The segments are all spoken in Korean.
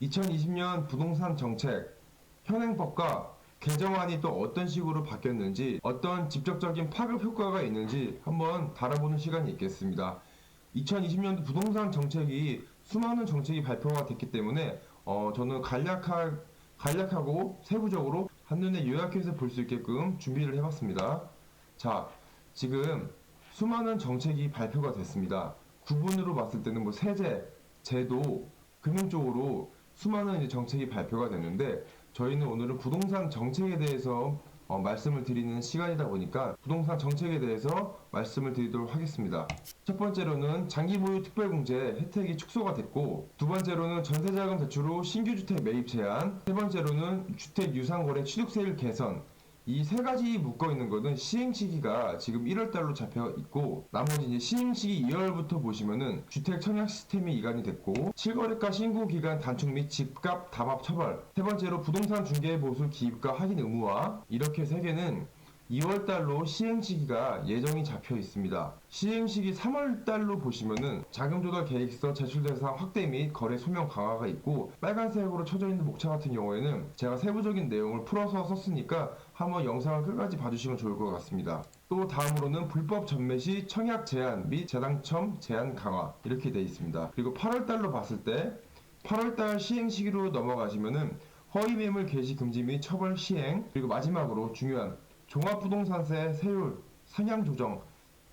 2020년 부동산 정책, 현행법과 개정안이 또 어떤 식으로 바뀌었는지, 어떤 직접적인 파급 효과가 있는지 한번 달아보는 시간이 있겠습니다. 2020년도 부동산 정책이 수많은 정책이 발표가 됐기 때문에 저는 간략하고 세부적으로 한눈에 요약해서 볼 수 있게끔 준비를 해봤습니다. 자, 지금 수많은 정책이 발표가 됐습니다. 구분으로 봤을 때는 뭐 세제, 제도, 금융 쪽으로 수많은 이제 정책이 발표가 됐는데 저희는 오늘은 부동산 정책에 대해서 말씀을 드리는 시간이다 보니까 부동산 정책에 대해서 말씀을 드리도록 하겠습니다. 첫 번째로는 장기 보유 특별공제 혜택이 축소가 됐고, 두 번째로는 전세자금 대출 후 신규 주택 매입 제한, 세 번째로는 주택 유상거래 취득세율 개선. 이 세 가지 묶어 있는 것은 시행 시기가 지금 1월 달로 잡혀 있고, 나머지 이제 시행 시기 2월부터 보시면은 주택 청약 시스템이 이관이 됐고, 실거래가 신고 기간 단축 및 집값 담합 처벌, 세 번째로 부동산 중개 보수 기입과 확인 의무화, 이렇게 세 개는 2월 달로 시행 시기가 예정이 잡혀 있습니다. 시행 시기 3월 달로 보시면은 자금 조달 계획서 제출 대상 확대 및 거래 소명 강화가 있고, 빨간색으로 쳐져 있는 목차 같은 경우에는 제가 세부적인 내용을 풀어서 썼으니까 한번 영상을 끝까지 봐주시면 좋을 것 같습니다. 또 다음으로는 불법 전매 시 청약 제한 및 재당첨 제한 강화, 이렇게 되어 있습니다. 그리고 8월 달로 봤을 때 8월 달 시행 시기로 넘어가시면은 허위 매물 게시 금지 및 처벌 시행, 그리고 마지막으로 중요한 종합부동산세 세율 상향 조정,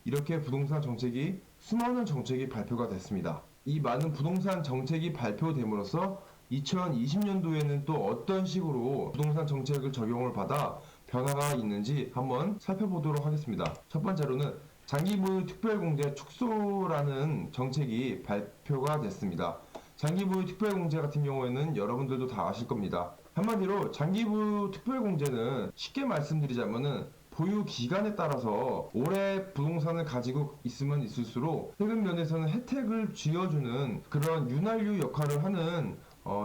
이렇게 부동산 정책이 수많은 정책이 발표가 됐습니다. 이 많은 부동산 정책이 발표됨으로써 2020년도에는 또 어떤 식으로 부동산 정책을 적용을 받아 변화가 있는지 한번 살펴보도록 하겠습니다. 첫 번째로는 장기보유 특별공제 축소라는 정책이 발표가 됐습니다. 장기보유 특별공제 같은 경우에는 여러분들도 다 아실 겁니다. 한마디로 장기보유 특별공제는 쉽게 말씀드리자면은 보유 기간에 따라서 오래 부동산을 가지고 있으면 있을수록 세금 면에서는 혜택을 쥐어주는 그런 윤활유 역할을 하는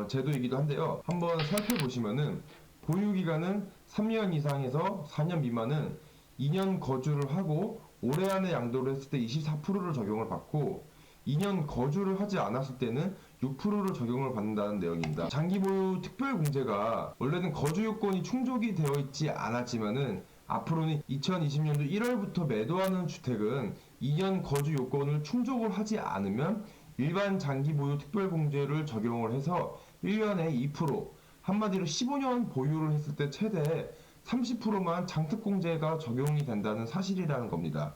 제도이기도 한데요. 한번 살펴보시면은 보유 기간은 3년 이상에서 4년 미만은 2년 거주를 하고 올해 안에 양도를 했을 때 24%를 적용을 받고, 2년 거주를 하지 않았을 때는 6%를 적용을 받는다는 내용입니다. 장기보유 특별공제가 원래는 거주 요건이 충족이 되어 있지 않았지만은 앞으로는 2020년도 1월부터 매도하는 주택은 2년 거주 요건을 충족을 하지 않으면 일반 장기보유 특별공제를 적용을 해서 1년에 2%, 한마디로 15년 보유를 했을 때 최대 30%만 장특공제가 적용이 된다는 사실이라는 겁니다.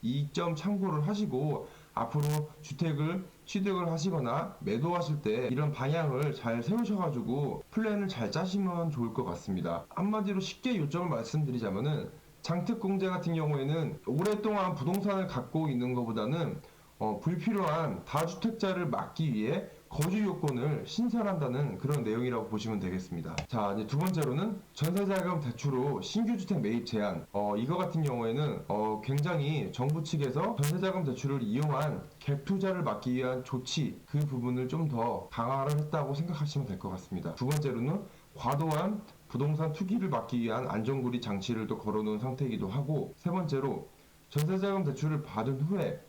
이 점 참고를 하시고 앞으로 주택을 취득을 하시거나 매도하실 때 이런 방향을 잘 세우셔가지고 플랜을 잘 짜시면 좋을 것 같습니다. 한마디로 쉽게 요점을 말씀드리자면은 장특공제 같은 경우에는 오랫동안 부동산을 갖고 있는 것보다는 불필요한 다주택자를 막기 위해 거주 요건을 신설한다는 그런 내용이라고 보시면 되겠습니다. 자, 이제 두 번째로는 전세자금 대출 후 신규 주택 매입 제한. 이거 같은 경우에는 굉장히 정부 측에서 전세자금 대출을 이용한 갭 투자를 막기 위한 조치, 그 부분을 좀 더 강화를 했다고 생각하시면 될 것 같습니다. 두 번째로는 과도한 부동산 투기를 막기 위한 안전고리 장치를 또 걸어놓은 상태이기도 하고, 세 번째로 전세자금 대출을 받은 후에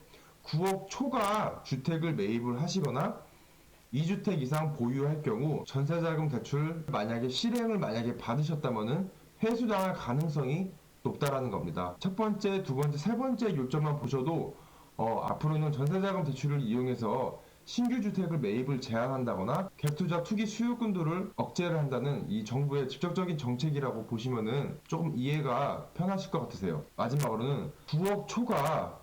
9억 초과 주택을 매입을 하시거나 2주택 이상 보유할 경우 전세자금 대출 만약에 실행을 받으셨다면은 회수당할 가능성이 높다라는 겁니다. 첫 번째, 두 번째, 세 번째 요점만 보셔도 앞으로는 전세자금 대출을 이용해서 신규 주택을 매입을 제한한다거나 갭투자 투기 수요금들을 억제를 한다는 이 정부의 직접적인 정책이라고 보시면은 조금 이해가 편하실 것 같으세요. 마지막으로는 9억 초과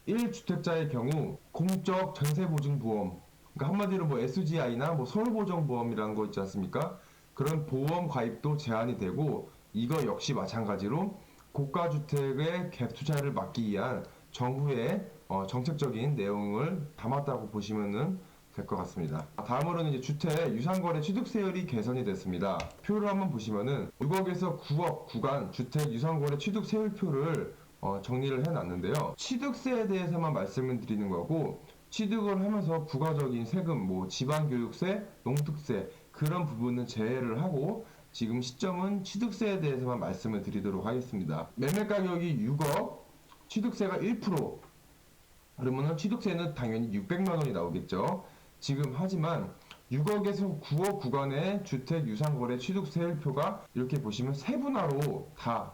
1주택자의 경우 공적 전세보증보험, 그러니까 한마디로 뭐 SGI나 뭐 서울보정보험이라는 거 있지 않습니까? 그런 보험 가입도 제한이 되고, 이거 역시 마찬가지로 고가주택의 갭 투자를 막기 위한 정부의 정책적인 내용을 담았다고 보시면 될 것 같습니다. 다음으로는 이제 주택 유상거래 취득세율이 개선이 됐습니다. 표를 한번 보시면은 6억에서 9억 구간 주택 유상거래 취득세율표를 정리를 해놨는데요. 취득세에 대해서만 말씀을 드리는 거고, 취득을 하면서 부가적인 세금, 뭐 지방교육세, 농특세, 그런 부분은 제외를 하고 지금 시점은 취득세에 대해서만 말씀을 드리도록 하겠습니다. 매매 가격이 6억, 취득세가 1%, 그러면은 취득세는 당연히 600만 원이 나오겠죠. 지금 하지만 6억에서 9억 구간의 주택 유상거래 취득세율표가 이렇게 보시면 세분화로 다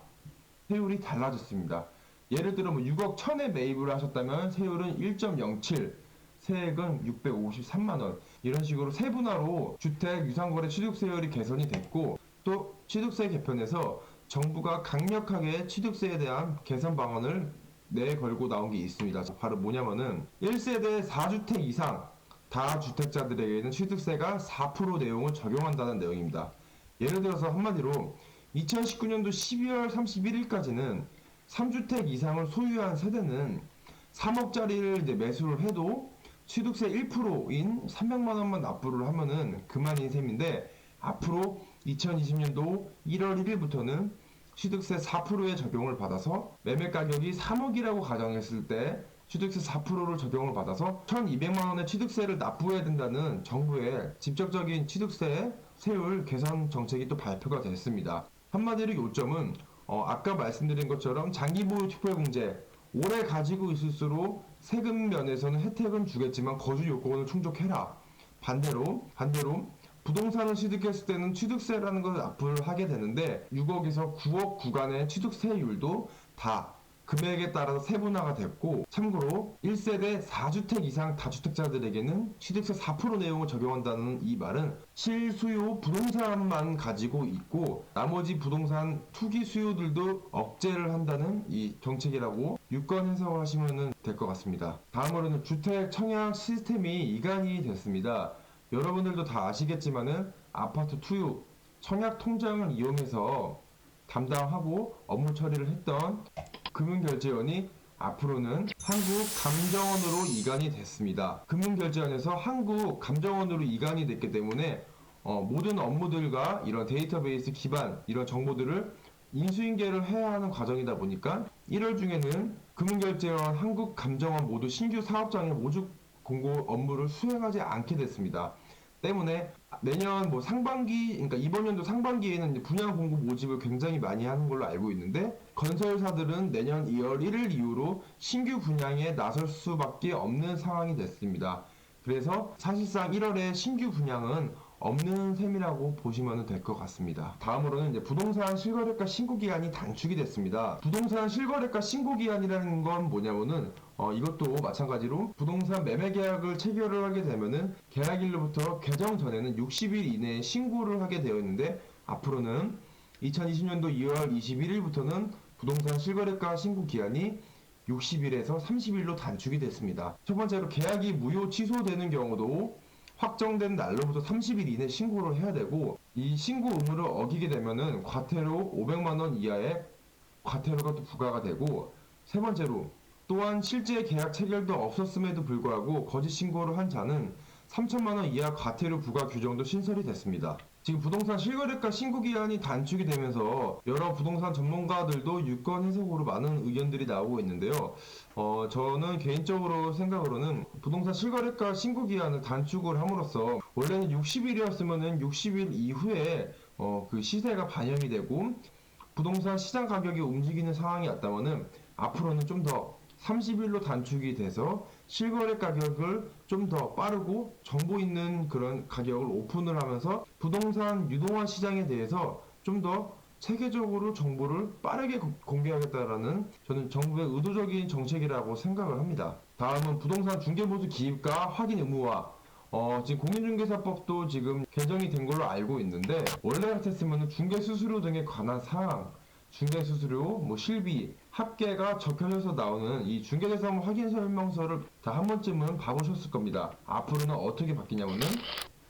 세율이 달라졌습니다. 예를 들어 뭐 6억 1000에 매입을 하셨다면 세율은 1.07, 세액은 653만 원. 이런 식으로 세분화로 주택 유상거래 취득세율이 개선이 됐고, 또 취득세 개편에서 정부가 강력하게 취득세에 대한 개선 방안을 내걸고 나온 게 있습니다. 바로 뭐냐면은 1세대 4주택 이상 다주택자들에게는 취득세가 4% 내용을 적용한다는 내용입니다. 예를 들어서 한마디로 2019년도 12월 31일까지는 3주택 이상을 소유한 세대는 3억짜리를 이제 매수를 해도 취득세 1%인 300만 원만 납부를 하면은 그만인 셈인데, 앞으로 2020년도 1월 1일부터는 취득세 4%의 적용을 받아서 매매 가격이 3억이라고 가정했을 때 취득세 4%를 적용을 받아서 1,200만 원의 취득세를 납부해야 된다는 정부의 직접적인 취득세 세율 개선 정책이 또 발표가 됐습니다. 한마디로 요점은 아까 말씀드린 것처럼 장기보유 특별공제 오래 가지고 있을수록 세금 면에서는 혜택은 주겠지만 거주 요건을 충족해라. 반대로 부동산을 취득했을 때는 취득세라는 것을 납부를 하게 되는데 6억에서 9억 구간의 취득세율도 다 금액에 따라서 세분화가 됐고, 참고로 1세대 4주택 이상 다주택자들에게는 취득세 4% 내용을 적용한다는 이 말은 실수요 부동산만 가지고 있고 나머지 부동산 투기 수요들도 억제를 한다는 이 정책이라고 유권 해석을 하시면 될 것 같습니다. 다음으로는 주택 청약 시스템이 이관이 됐습니다. 여러분들도 다 아시겠지만은 아파트 투유 청약 통장을 이용해서 담당하고 업무 처리를 했던 금융결제원이 앞으로는 한국감정원으로 이관이 됐습니다. 금융결제원에서 한국감정원으로 이관이 됐기 때문에 모든 업무들과 이런 데이터베이스 기반 이런 정보들을 인수인계를 해야 하는 과정이다 보니까 1월 중에는 금융결제원, 한국감정원 모두 신규 사업장의 모집 공고 업무를 수행하지 않게 됐습니다. 때문에 내년 뭐 상반기, 그러니까 이번 연도 상반기에는 분양 공고 모집을 굉장히 많이 하는 걸로 알고 있는데, 건설사들은 내년 2월 1일 이후로 신규 분양에 나설 수밖에 없는 상황이 됐습니다. 그래서 사실상 1월에 신규 분양은 없는 셈이라고 보시면 될 것 같습니다. 다음으로는 이제 부동산 실거래가 신고기한이 단축이 됐습니다. 부동산 실거래가 신고기한이라는 건 뭐냐면은 이것도 마찬가지로 부동산 매매 계약을 체결을 하게 되면은 계약일로부터 개정 전에는 60일 이내에 신고를 하게 되어 있는데, 앞으로는 2020년도 2월 21일부터는 부동산 실거래가 신고 기한이 60일에서 30일로 단축이 됐습니다. 첫 번째로 계약이 무효 취소되는 경우도 확정된 날로부터 30일 이내 신고를 해야 되고, 이 신고 의무를 어기게 되면은 과태료 500만 원 이하의 과태료가 또 부과가 되고, 세 번째로 또한 실제 계약 체결도 없었음에도 불구하고 거짓 신고를 한 자는 3천만 원 이하 과태료 부과 규정도 신설이 됐습니다. 지금 부동산 실거래가 신고 기한이 단축이 되면서 여러 부동산 전문가들도 유권 해석으로 많은 의견들이 나오고 있는데요. 저는 개인적으로 생각으로는 부동산 실거래가 신고 기한을 단축을 함으로써 원래는 60일이었으면은 60일 이후에 그 시세가 반영이 되고 부동산 시장 가격이 움직이는 상황이었다면은 앞으로는 좀 더 30일로 단축이 돼서 실거래 가격을 좀 더 빠르고 정보 있는 그런 가격을 오픈을 하면서 부동산 유동화 시장에 대해서 좀 더 체계적으로 정보를 빠르게 공개하겠다라는 저는 정부의 의도적인 정책이라고 생각을 합니다. 다음은 부동산 중개보수 기입과 확인 의무화. 지금 공인중개사법도 지금 개정이 된 걸로 알고 있는데, 원래 같았으면 중개수수료 등에 관한 사항, 중개수수료, 뭐 실비, 합계가 적혀져서 나오는 이 중개대상 확인 설명서를 다 한 번쯤은 봐보셨을 겁니다. 앞으로는 어떻게 바뀌냐면은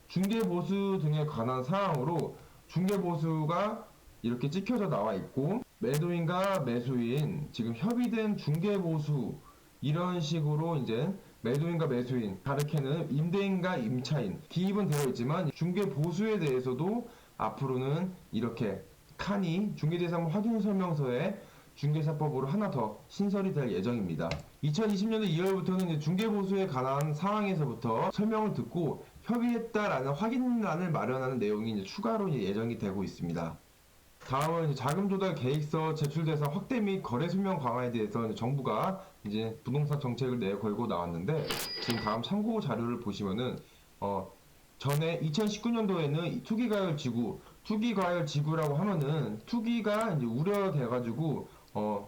중개보수 등에 관한 사항으로 중개보수가 이렇게 찍혀져 나와 있고, 매도인과 매수인, 지금 협의된 중개보수 이런 식으로 이제 매도인과 매수인, 가르켜는 임대인과 임차인, 기입은 되어 있지만 중개보수에 대해서도 앞으로는 이렇게 칸이 중개대상 확인 설명서에 중개사법으로 하나 더 신설이 될 예정입니다. 2020년도 2월부터는 중개보수에 관한 사항에서부터 설명을 듣고 협의했다라는 확인란을 마련하는 내용이 이제 추가로 예정이 되고 있습니다. 다음은 이제 자금 조달 계획서 제출 대상 확대 및 거래 설명 강화에 대해서 정부가 이제 부동산 정책을 내걸고 나왔는데, 지금 다음 참고 자료를 보시면은 전에 2019년도에는 투기과열지구라고 하면은 투기가 이제 우려돼가지고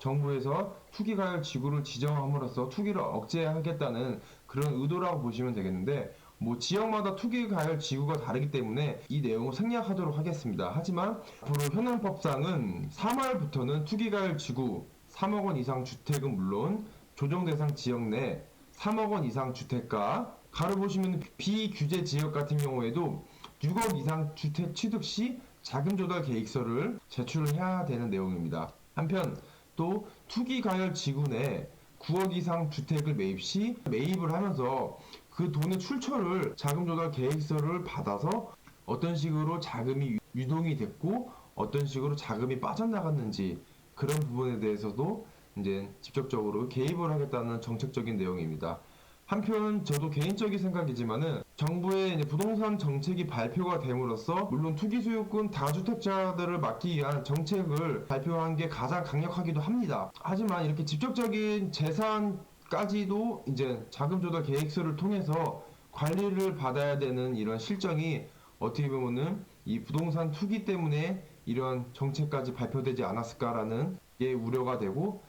정부에서 투기과열지구를 지정함으로써 투기를 억제하겠다는 그런 의도라고 보시면 되겠는데 뭐 지역마다 투기과열지구가 다르기 때문에 이 내용을 생략하도록 하겠습니다. 하지만 앞으로 현행법상은 3월부터는 투기과열지구 3억 원 이상 주택은 물론 조정대상 지역 내 3억 원 이상 주택가 가로 보시면 비규제 지역 같은 경우에도 6억 이상 주택 취득 시 자금 조달 계획서를 제출을 해야 되는 내용입니다. 한편 또 투기 과열 지구 내 9억 이상 주택을 매입 시 매입을 하면서 그 돈의 출처를 자금 조달 계획서를 받아서 어떤 식으로 자금이 유동이 됐고 어떤 식으로 자금이 빠져나갔는지 그런 부분에 대해서도 이제 직접적으로 개입을 하겠다는 정책적인 내용입니다. 한편 저도 개인적인 생각이지만은 정부의 이제 부동산 정책이 발표가 됨으로써 물론 투기 소유권 다주택자들을 막기 위한 정책을 발표한 게 가장 강력하기도 합니다. 하지만 이렇게 직접적인 재산까지도 이제 자금 조달 계획서를 통해서 관리를 받아야 되는 이런 실정이 어떻게 보면은 이 부동산 투기 때문에 이런 정책까지 발표되지 않았을까라는 게 우려가 되고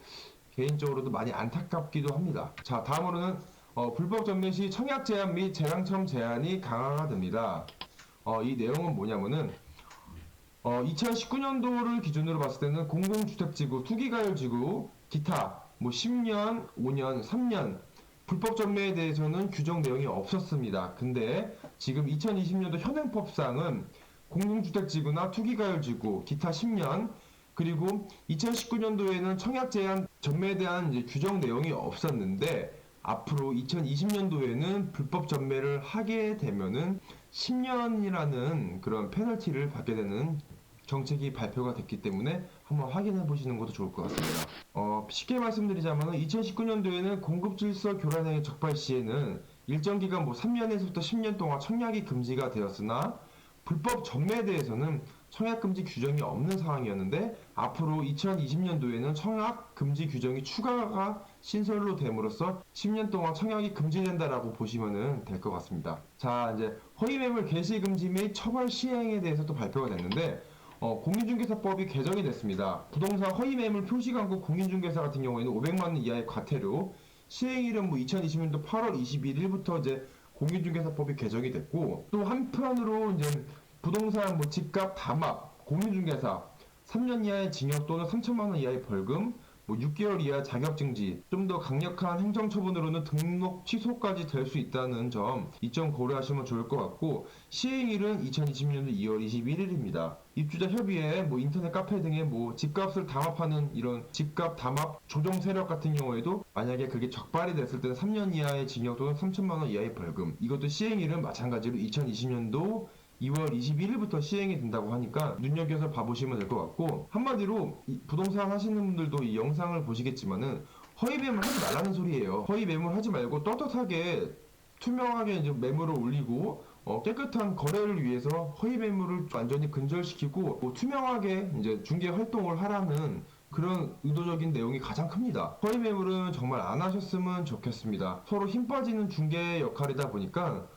개인적으로도 많이 안타깝기도 합니다. 자, 다음으로는 불법 전매 시 청약 제한 및 재당첨 제한이 강화됩니다. 이 내용은 뭐냐면은 2019년도를 기준으로 봤을 때는 공공주택지구, 투기가열지구, 기타 뭐 10년, 5년, 3년 불법 전매에 대해서는 규정 내용이 없었습니다. 근데 지금 2020년도 현행법상은 공공주택지구나 투기가열지구, 기타 10년 그리고 2019년도에는 청약 제한 전매에 대한 이제 규정 내용이 없었는데 앞으로 2020년도에는 불법 전매를 하게 되면은 10년이라는 그런 페널티를 받게 되는 정책이 발표가 됐기 때문에 한번 확인해 보시는 것도 좋을 것 같습니다. 쉽게 말씀드리자면 2019년도에는 공급질서 교란행위 적발 시에는 일정 기간 뭐 3년에서부터 10년 동안 청약이 금지가 되었으나 불법 전매에 대해서는 청약 금지 규정이 없는 상황이었는데 앞으로 2020년도에는 청약 금지 규정이 추가가 신설로 됨으로써 10년 동안 청약이 금지된다라고 보시면 될 것 같습니다. 자, 이제 허위매물 게시 금지 및 처벌 시행에 대해서도 발표가 됐는데 공인중개사법이 개정이 됐습니다. 부동산 허위매물 표시광고 공인중개사 같은 경우에는 500만 원 이하의 과태료, 시행일은 뭐 2020년도 8월 21일부터 이제 공인중개사법이 개정이 됐고 또 한편으로 이제 부동산 뭐 집값 담합 공인중개사 3년 이하의 징역 또는 3천만 원 이하의 벌금 뭐 6개월 이하 자격증지 좀 더 강력한 행정처분으로는 등록 취소까지 될 수 있다는 점 이 점 고려하시면 좋을 것 같고 시행일은 2020년도 2월 21일입니다. 입주자 협의회 뭐 인터넷 카페 등의 뭐 집값을 담합하는 이런 집값 담합 조정 세력 같은 경우에도 만약에 그게 적발이 됐을 때는 3년 이하의 징역 또는 3천만 원 이하의 벌금 이것도 시행일은 마찬가지로 2020년도 2월 21일부터 시행이 된다고 하니까 눈여겨서 봐보시면 될 것 같고 한마디로 부동산 하시는 분들도 이 영상을 보시겠지만은 허위 매물 하지 말라는 소리예요. 허위 매물 하지 말고 떳떳하게 투명하게 이제 매물을 올리고 깨끗한 거래를 위해서 허위 매물을 완전히 근절시키고 뭐 투명하게 이제 중개 활동을 하라는 그런 의도적인 내용이 가장 큽니다. 허위 매물은 정말 안 하셨으면 좋겠습니다. 서로 힘 빠지는 중개 역할이다 보니까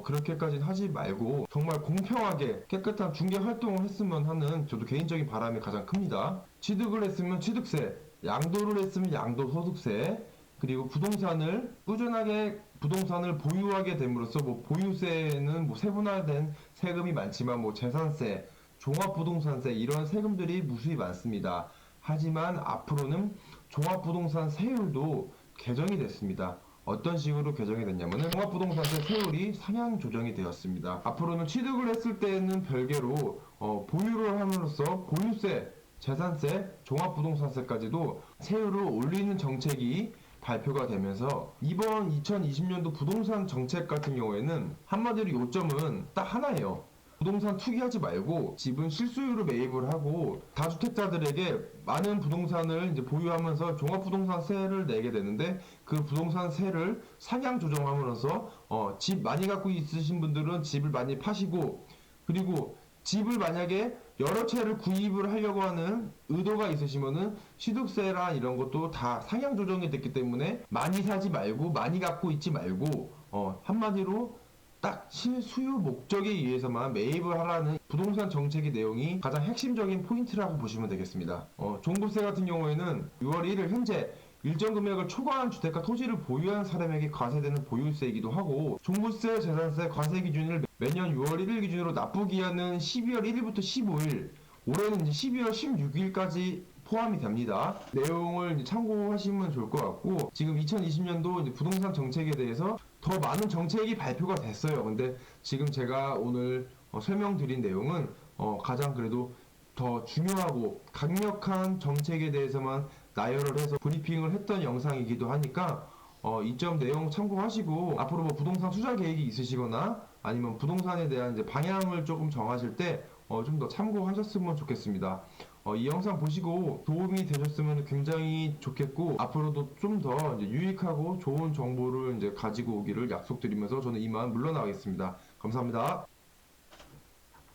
그렇게까지는 하지 말고 정말 공평하게 깨끗한 중개 활동을 했으면 하는 저도 개인적인 바람이 가장 큽니다. 취득을 했으면 취득세, 양도를 했으면 양도소득세, 그리고 부동산을 꾸준하게 부동산을 보유하게 됨으로써 뭐 보유세는 뭐 세분화된 세금이 많지만 뭐 재산세, 종합부동산세 이런 세금들이 무수히 많습니다. 하지만 앞으로는 종합부동산 세율도 개정이 됐습니다. 어떤 식으로 개정이 됐냐면은 종합부동산세 세율이 상향 조정이 되었습니다. 앞으로는 취득을 했을 때는 별개로 보유를 함으로써 보유세, 재산세, 종합부동산세까지도 세율을 올리는 정책이 발표가 되면서 이번 2020년도 부동산 정책 같은 경우에는 한마디로 요점은 딱 하나예요. 부동산 투기하지 말고 집은 실수요로 매입을 하고 다주택자들에게 많은 부동산을 이제 보유하면서 종합부동산세를 내게 되는데 그 부동산세를 상향 조정함으로써 집 많이 갖고 있으신 분들은 집을 많이 파시고 그리고 집을 만약에 여러 채를 구입을 하려고 하는 의도가 있으시면은 취득세나 이런 것도 다 상향 조정이 됐기 때문에 많이 사지 말고 많이 갖고 있지 말고 한마디로 딱 실수요 목적에 의해서만 매입을 하라는 부동산 정책의 내용이 가장 핵심적인 포인트라고 보시면 되겠습니다. 종부세 같은 경우에는 6월 1일 현재 일정 금액을 초과한 주택과 토지를 보유한 사람에게 과세되는 보유세이기도 하고, 종부세, 재산세, 과세 기준을 매년 6월 1일 기준으로 납부기한은 12월 1일부터 15일, 올해는 이제 12월 16일까지 포함이 됩니다. 내용을 이제 참고하시면 좋을 것 같고, 지금 2020년도 이제 부동산 정책에 대해서 더 많은 정책이 발표가 됐어요. 근데 지금 제가 오늘 설명드린 내용은 가장 그래도 더 중요하고 강력한 정책에 대해서만 나열을 해서 브리핑을 했던 영상이기도 하니까 이 점 내용 참고하시고, 앞으로 뭐 부동산 투자 계획이 있으시거나 아니면 부동산에 대한 이제 방향을 조금 정하실 때 좀 더 참고하셨으면 좋겠습니다. 이 영상 보시고 도움이 되셨으면 굉장히 좋겠고, 앞으로도 좀 더 유익하고 좋은 정보를 이제 가지고 오기를 약속드리면서 저는 이만 물러나가겠습니다. 감사합니다.